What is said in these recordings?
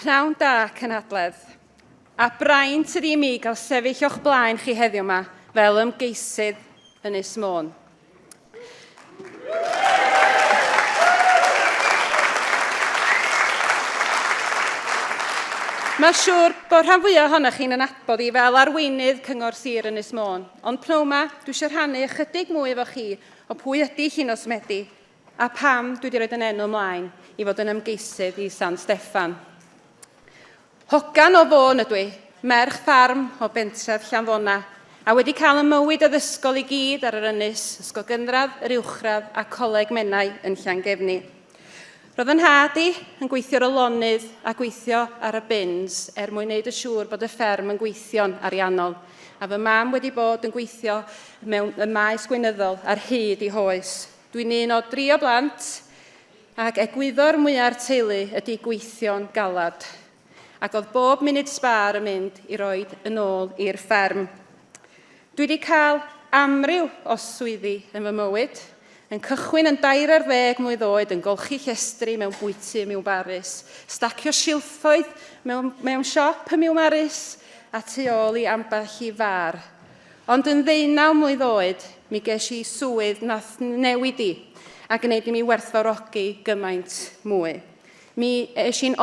Pnawn da, Cynhadledd. A braint ydy mi gael sefyll o'ch blaen chi heddiw yma fel ymgeisydd Ynys Mon. Mae'n siŵr bod rhan fwyaf ohonoch chi'n adnabod i fel arweinydd Cyngor Sir Ynys Mon, ond pnawn yma dwi eisiau rhannu ychydig mwy efo chi o pwy ydy Llinos Medi a pam dwi wedi rhoi yn enw ymlaen i fod yn ymgeisydd i San Steffan. Hogan o Fôn ydw i, merch ffarm o bentref Llanfona, a wedi cael y mywyd addysgol i gyd ar yr ynys, ysgol gynradd, yr uwchradd a coleg Menai yn Llangefni. Roedd yn nhad i yn gweithio ar y lonydd a gweithio ar y bins mwyn wneud yn siŵr bod y fferm yn gweithio'n ariannol, a fy mam wedi bod yn gweithio mewn y maes gweinyddol ar hyd i hoes. Dwi'n un o 3 o blant, ac egwyddor mwyaf teulu ydy gweithio'n galad. Ac oedd bob munud sbar yn mynd i roi yn ôl i'r fferm. Dwi wedi cael amryw o swyddi yn fy mywyd, yn cychwyn yn 12 mlwydd oed yn golchi llestri mewn bwyty mewn Baris, stacio silffoedd mewn siop mewn Baris a tu ôl i ambell i far. Ond yn 19 mlwydd oed, mi ges i swydd nath newid i a gwneud i mi werthfawrogi gymaint mwy. Mi eisiau'n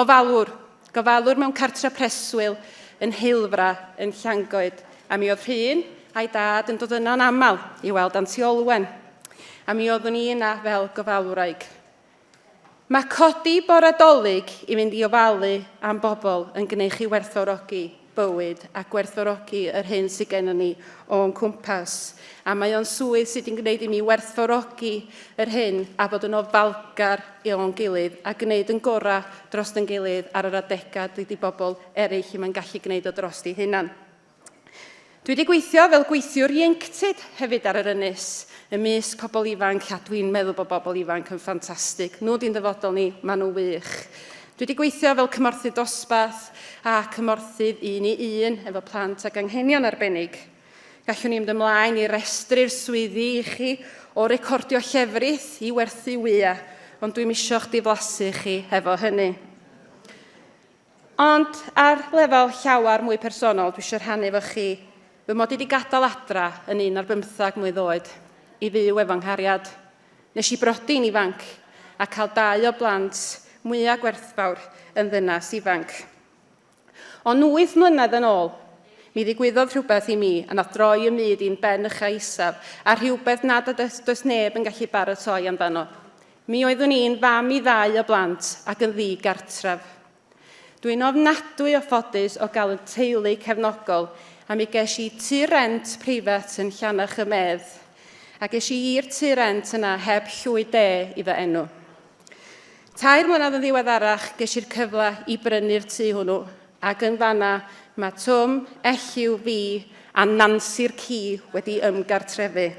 gofalwr mewn cartre preswyl yn Hilfra yn Llangoed, a mi oedd rhywun a'i dad yn dod yna'n aml i weld Antiolwen, a mi oeddwn i yna fel gofalwraig. Mae codi boradolig i fynd i ofalu am bobl yn gwneud chi werthfawrogi bywyd a gwerthfawrogi yr hyn sydd gennym ni o'n cwmpas. A mae o'n swydd sydd yn gwneud i mi werthfawrogi yr hyn a bod yn ofalgar o'n gilydd a gwneud yn gorau dros yn gilydd ar yr adegau dydy bobl eraill mae'n gallu gwneud o dros ei hunan. Dwi wedi gweithio fel gweithiwr ieuenctid hefyd ar yr ynys, ymysg pobl ifanc, a dwi'n meddwl bod bobl ifanc yn ffantastig. Nhw di'n dyfodol ni, maen nhw wych. Dwi wedi gweithio fel cymorthydd dosbarth a cymorthydd 1 i 1 efo plant ac anghenion arbennig. Gallwn ni mynd ymlaen i restru'r swyddi i chi o recordio llefrith i werthu wyau, ond dwi'n isio'ch diflasu chi efo hynny. Ond ar lefel llawar mwy personol, dwi eisiau rhannu efo chi fy mod i wedi gadael adra yn 15 mlwydd oed i fyw efo nghariad. Nes i brodi'n ifanc a cael 2 o blant mwyaf gwerthfawr yn ddynas ifanc. Ond 8 mlynedd yn ôl, mi ddigwyddodd rhywbeth i mi a nath droi y myd i'n ben ycha isaf a rhywbeth nad does neb yn gallu baratoi amdano. Mi oeddwn i'n fam i 2 o blant ac yn ddigartref. Dwi'n ofnadwy o ffodus o gael y teulu cefnogol a mi ges i tŷ rent preifat yn Llanach y Medd, a ges i i'r tŷ rent yna heb llwy de i fy enw. 2 mlynedd yn ddiweddarach ges i'r cyfle i brynu'r tŷ hwnnw, ac yn fanna mae Twm, Elliw, fi a Nancy'r Ci wedi ymgartrefu.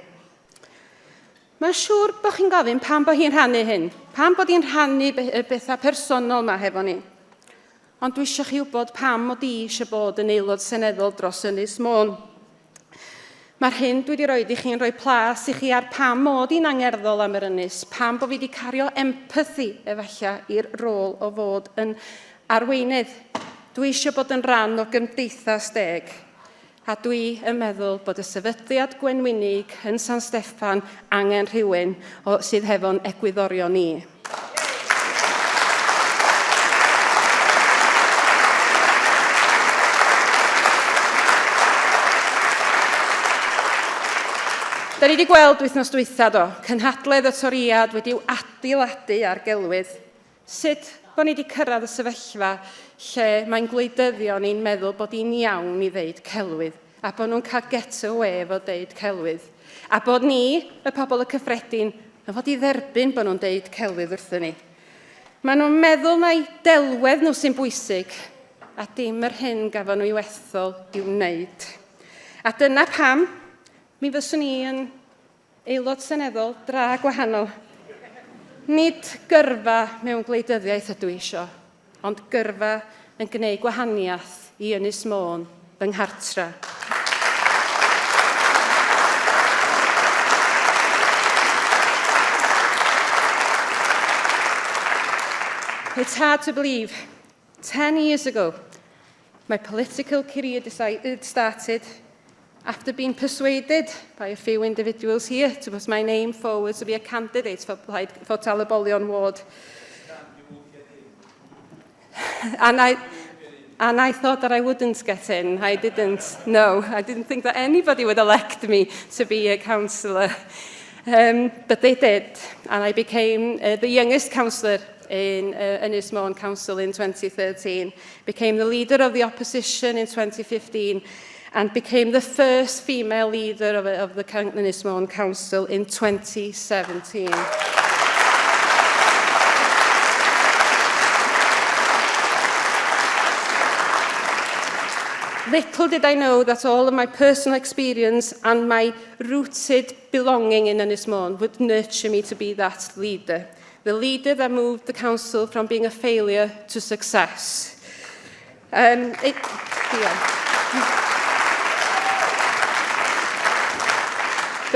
Mae'n siŵr bod chi'n gofyn pam bod hi'n rhannu hyn, pam bod hi'n rhannu y bethau personol yma hefo ni. Ond dwi eisiau chi wybod pam mod i eisiau bod yn aelod seneddol dros Ynys Mon. Mae'r hyn dwi wedi rhoi i chi'n rhoi plas i chi ar pam mod i'n angerddol am yr ynys, pam bod fi wedi cario empathy efallai i'r rôl o fod yn arweinydd. Dwi eisiau bod yn rhan o gymdeithas deg, a dwi yn meddwl bod y sefydliad gwenwynig yn San Steffan angen rhywun sydd hefo'n egwyddorion ni. Da ni wedi gweld wythnos dwytha Cynhadledd y toriad wedi'w adeiladu ar gelwydd. Sut bod ni wedi cyrraedd y sefyllfa lle mae'n gwleidyddion ni'n meddwl bod hi'n iawn i ddeud celwydd, a bod nhw'n cael get away efo deud celwydd. A bod ni, y pobl y cyffredin, yn fod i dderbyn bod nhw'n deud celwydd wrthyn ni. Maen nhw'n meddwl mai delwedd nhw sy'n bwysig, a dim yr hyn gafon nhw i wethol i'w wneud. A dyna pam, mi fyswn i yn aelod seneddol dra gwahanol. Nid gyrfa mewn gwleidyddiaeth ydw i isio, ond gyrfa yn gwneud gwahaniaeth i Ynys Mon fy nghartra. It's hard to believe, 10 years ago, my political career started after being persuaded by a few individuals here to put my name forward to be a candidate for Talabolion Ward. And I thought that I wouldn't get in. I didn't think that anybody would elect me to be a councillor. But they did, and I became the youngest councillor in Ynys Mon Council in 2013, became the leader of the opposition in 2015, and became the first female leader of the Ynys Mon Council in 2017. Little did I know that all of my personal experience and my rooted belonging in Ynys Mon would nurture me to be that leader. The leader that moved the council from being a failure to success. But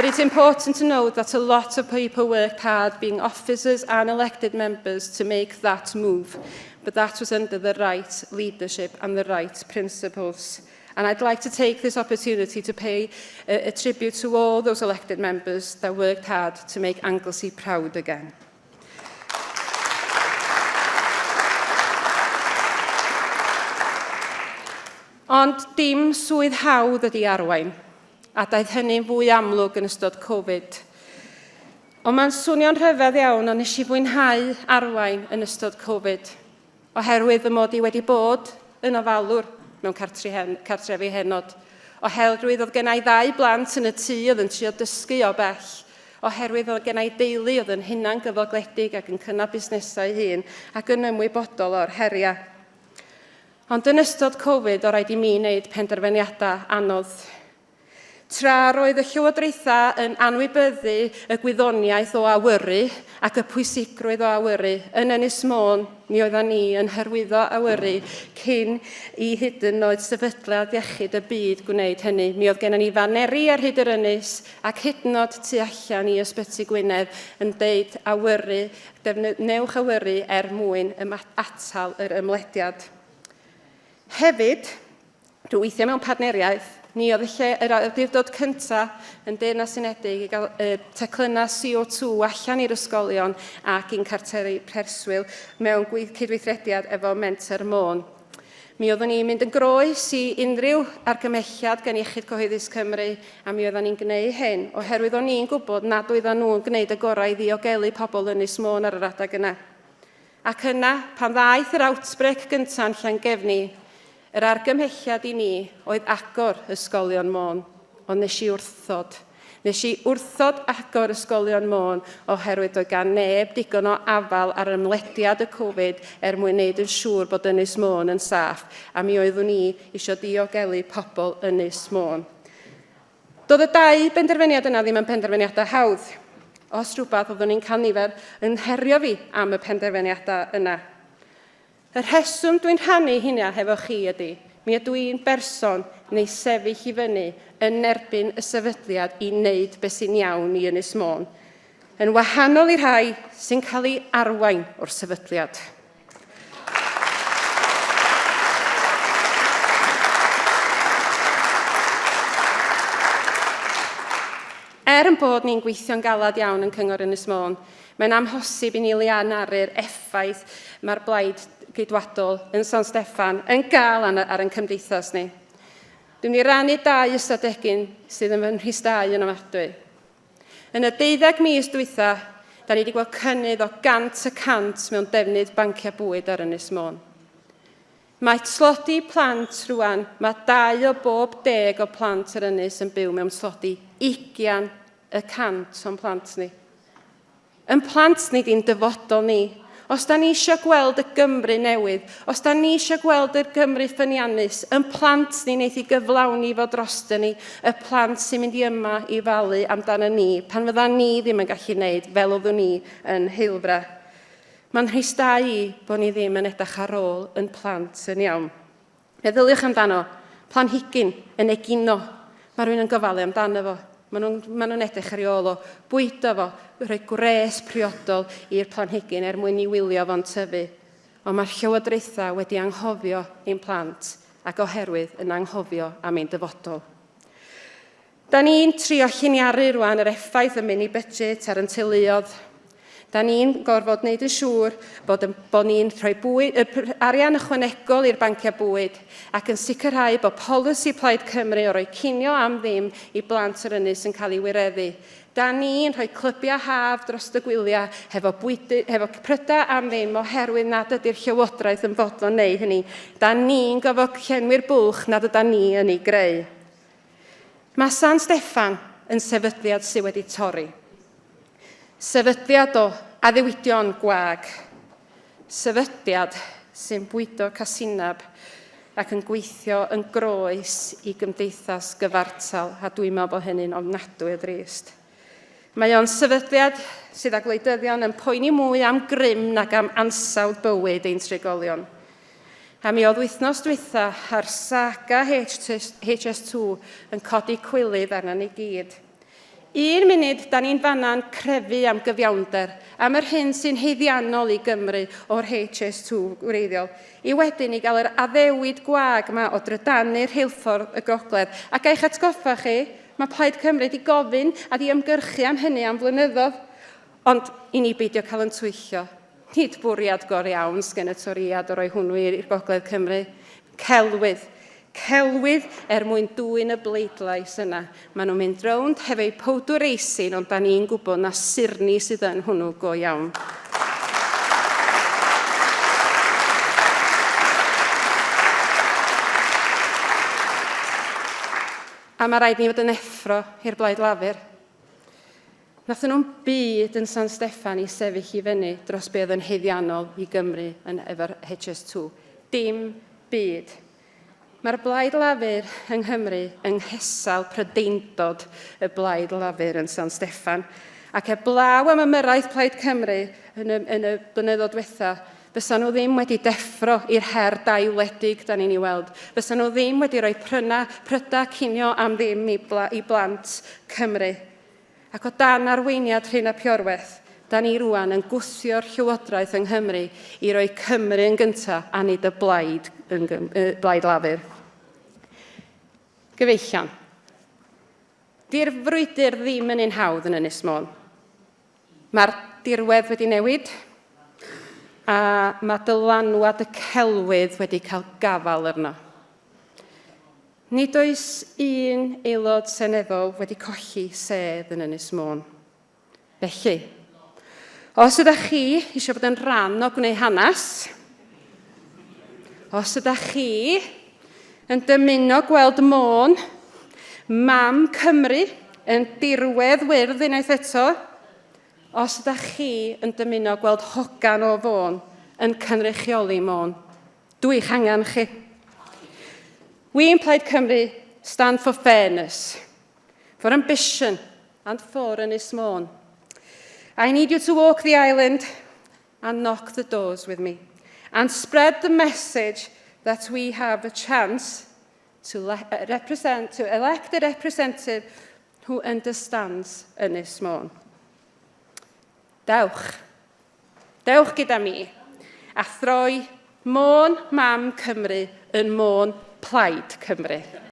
it's important to note that a lot of people worked hard, being officers and elected members, to make that move. But that was under the right leadership and the right principles. And I'd like to take this opportunity to pay a tribute to all those elected members that worked hard to make Anglesey proud again. Ond dim swydd hawdd ydi arwain, a daeth hynny'n fwy amlwg yn ystod Covid. Ond mae'n swnio'n rhyfedd iawn, ond nes I fwynhau arwain yn ystod Covid, oherwydd fy mod I wedi bod yn ofalwr mewn cartrefi henod, oherwydd oedd gennau 2 blant yn y tŷ oedd yn trio dysgu o bell, oherwydd oedd gennau deulu oedd yn hunan gyfogledig ac yn cynnal busnesau hun ac yn ymwybodol o'r heriau. Ond yn ystod Covid, o rhaid I mi wneud penderfyniadau anodd. Tra roedd y llywodraethau yn anwybyddu y gwyddoniaeth o awyru ac y pwysigrwydd o awyru, yn Ynys Mon, mi oeddan ni yn hyrwyddo awyru cyn I hyd yn oed sefydliad iechyd y byd gwneud hynny. Mi oedd gennym ni faneri ar hyd yr ynys ac hyd yn oed tu allan I ysbyty Gwynedd yn deud awyru, newch awyru mwyn atal yr ymlediad. Hefyd, drwy weithio mewn partneriaeth, ni oedd yr awdurdod cyntaf yn Deyrnas Unedig I gael teclynau CO2 allan i'r ysgolion ac i'n carteri preswyl mewn cydweithrediad efo Menter Mon. Mi oeddwn ni'n mynd yn groes I unrhyw argymelliad gan Iechyd Cyhoeddus Cymru a mi oeddwn ni'n gwneud hyn oherwydd o'n ni'n gwybod nad oedden nhw'n gwneud y gorau I ddiogelu pobl yn Ynys Mon ar yr adag yna. Ac yna, pan ddaeth yr outbreak gyntaf yn Llangefni, yr argymhelliad I ni oedd agor ysgolion Mon, ond nes I wrthod. Nes I wrthod agor ysgolion Mon oherwydd oedd gan neb digon o afal ar ymlediad y Covid mwyn wneud yn siŵr bod Ynys Mon yn saff, a mi oeddwn ni eisiau diogelu pobl Ynys Mon. Doedd y 2 benderfyniad yna ddim yn penderfyniadau hawdd. Os rhywbeth oeddwn ni'n cael nifer yn herio fi am y penderfyniadau yna. Yr rheswm dwi'n rhannu hynna hefo chi ydy, mi ydw i'n berson neu sefyll I fyny yn erbyn y sefydliad I wneud beth sy'n iawn I Ynys Mon, yn wahanol I rhai sy'n cael ei arwain o'r sefydliad. Yn bod ni'n gweithio'n galad iawn yn Cyngor Ynys Mon, mae'n amhosib I ni lianaru'r effaith mae'r blaid gydwadol yn San Steffan yn gael ar ein cymdeithas ni. Dwi'n mynd I rannu 2 ystadegyn sydd yn rhysdau yn ofnadwy. Yn y 12 mis dwytha, da ni wedi gweld cynnydd o 100% mewn defnydd banciau bwyd ar Ynys Mon. Mae tlodi plant rwan, mae 2 o bob 10 o plant yr ynys yn byw mewn tlodi 20% o'n plant ni. Yn plant ni di'n dyfodol ni. Os da ni eisiau gweld y Gymru newydd, os da ni eisiau gweld y Gymru ffyniannus, yn plant ni wneith I gyflawni fo drosto ni, y plant sy'n mynd I yma I falu amdano ni, pan fydda ni ddim yn gallu gwneud fel oeddwn ni yn Heilfra. Mae'n rhysdau I bod ni ddim yn edrych ar ôl yn plant yn iawn. Meddyliwch amdano, planhigyn yn egino, mae rhywun yn gofalu amdano fo. Maen nhw'n edrych ar ôl o, bwydo fo, rhoi gwres priodol i'r planhigyn mwyn I wylio fo'n tyfu. ond mae'r llywodraethau wedi anghofio ein plant ac oherwydd yn anghofio am ein dyfodol. Da ni'n trio lliniaru rwan yr effaith y mini budget ar ein teuluodd. Da ni'n gorfod wneud yn siŵr bod ni'n rhoi arian ychwanegol i'r banciau bwyd ac yn sicrhau bod polisi Plaid Cymru o roi cinio am ddim i blant yr ynys yn cael ei wireddu. Da ni'n rhoi clybiau haf dros y gwyliau hefo prydau am ddim oherwydd nad ydy'r llywodraeth yn fodlon neu hynny. Da ni'n gofod llenwi'r bwlch nad yda ni yn ei greu. Mae San Steffan yn sefydliad sydd wedi torri. Sefydliad o addewidion gwag. Sefydliad sy'n bwydo casinab ac yn gweithio yn groes i gymdeithas gyfartal, a dwi'n meddwl bod hynny'n ofnadwy o drist. Mae o'n sefydliad sydd â gwleidyddion yn poeni mwy am grym nag am ansawdd bywyd ein trigolion. A mi oedd wythnos dwytha ar saga HS2 yn codi cwilydd arna ni gyd. 1 munud, da ni'n fanna'n crefu am gyfiawnder, am yr hyn sy'n heiddiannol i Gymru o'r HS2 wreiddiol, i wedyn i gael yr addewid gwag yma o drydannu'r rheilffordd y gogledd. Ac eich atgoffa chi, mae Plaid Cymru wedi gofyn a di ymgyrchu am hynny am flynyddoedd, ond i ni beidio cael yn twyllio. Nid bwriad gor iawn sgen y toriad o roi hwnnw i'r gogledd Cymru. Celwydd. Celwydd mwyn dwyn y bleidlais yna. Maen nhw'n mynd rownd hefo'u powdwr eisin, ond da ni'n gwybod na sirni sydd yn hwnnw go iawn. A mae rhaid ni fod yn effro i'r blaid lafur. Nathon nhw'n byd yn San Steffan i sefyll i fyny dros be oedd yn heiddiannol i Gymru efo'r HS2. Dim byd. Mae'r blaid lafur yng Nghymru yng nghesal prydeindod y blaid lafur yn San Steffan. Ac heblaw am ymyrraeth Plaid Cymru yn y blynyddoedd diwetha, fysa nhw ddim wedi deffro i'r her dailedig da ni'n ei weld. Fysa nhw ddim wedi rhoi prydau cinio am ddim i blant Cymru. Ac o dan arweiniad Rhyn ap Iorwerth, da ni rwan yn gwthio'r llywodraeth yng Nghymru i roi Cymru yn gyntaf a nid y blaid lafur. Gyfeillion. Di'r frwydr ddim yn un hawdd yn Ynys Mon. Mae'r dirwedd wedi newid, a mae dylanwad y celwydd wedi cael gafal arno. Nid oes un aelod seneddol wedi colli sedd yn Ynys Mon. Felly, os ydych chi eisiau bod yn rhan o gwneud hanes, os ydych chi yn dymuno gweld Mon, mam Cymru yn dirwedd wyrdd unwaith eto, os ydych chi yn dymuno gweld hogan o Fôn yn cynrychioli Mon, dwi'n angen chi. We in Plaid Cymru stand for fairness, for ambition, and for Ynys Mon. I need you to walk the island and knock the doors with me, and spread the message that we have a chance to elect a representative who understands Ynys Mon. Dewch. Dewch gyda mi, a throi Mon Mam Cymru yn Mon Plaid Cymru.